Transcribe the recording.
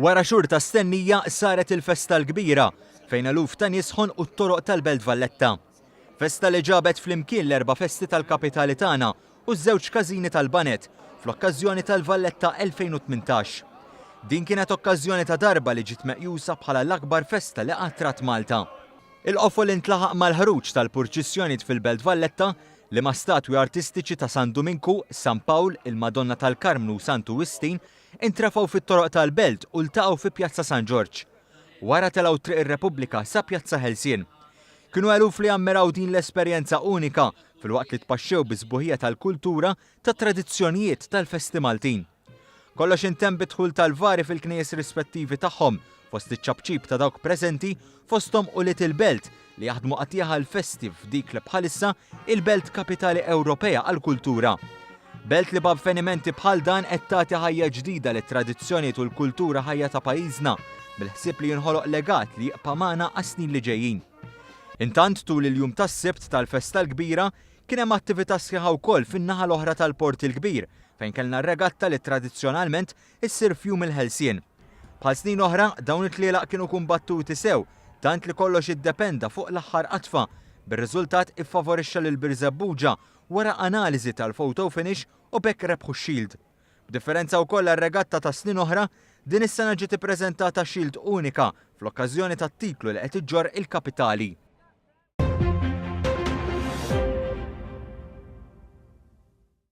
Wara xhur ta' stennija saret il-festa l-kbira fejn eluf ta' nies ħonqu t-toroq tal-Belt Valletta. Festa li ġabet flimkien l-erba' festi tal-kapitali tagħna u ż-żewġ każini tal-Banet fl-okkażjoni tal-Valletta 2018. Din kienet okkażjoni ta' darba li ġiet meqjusa bħala l-akbar festa li qattrat Malta. Il-qofol intlaħaq mal-ħruġ tal-purċissjonijiet fil-Belt Valletta li ma' statwi artistiċi ta' San Dominku, San Pawl, il-Madonna tal-Karmnu u Santu Wistin intrafaw fit-toroq tal-Belt u ltaqgħu fi Pjazza San Ġorġ. Wara telgħu triq ir-Repubblika sa Pjazza Ħelsien. Kienu eluf li ammiraw din l-esperjenza unika filwaqt li tpaxxew bi sbuħija tal-kultura tat tradizzjonijiet tal-festi Maltin. Kollox intemm bidħul tal-vari fil-knies rispettivi tagħhom fost iċ-ċabċib ta' dawk preżenti fosthom u Little Belt li jaħdmu qatieħa l-festi f'dik li bħalissa il-Belt Kapitali Ewropea għall-Kultura. Belt li b'avvenimenti bħal dan qed tagħti ħajja ġdida lit-tradizzjonijiet u l-kultura ħajja ta' pajjiżna bil-ħsieb li jinħoloq legat li jibqa' magħna għas-snin li ġejjin. Intant tul il-jum tas-Sibt tal-festa l-kbira kien hemm attività sħiħa wkoll fin-naħa l-oħra tal-Port il-Kbir fejn kellna regatta li tradizzjonalment issir f'jum il-Ħelsien. Bħal snin oħra dawn it-tlielaq kienu kumbattuti sew tant li kollox iddependa fuq l-aħħar qatfa bir-riżultat iffavorixxa lil Birzebbuġa wara analiżi tal-photo finish u bekk rebħu x-Shield. B'differenza wkoll għar-regatta ta' snin oħra, din is-sena ġiet ippreżentata Shield unika fl-okkażjoni tat-titlu li qed iġġorr il-kapitali.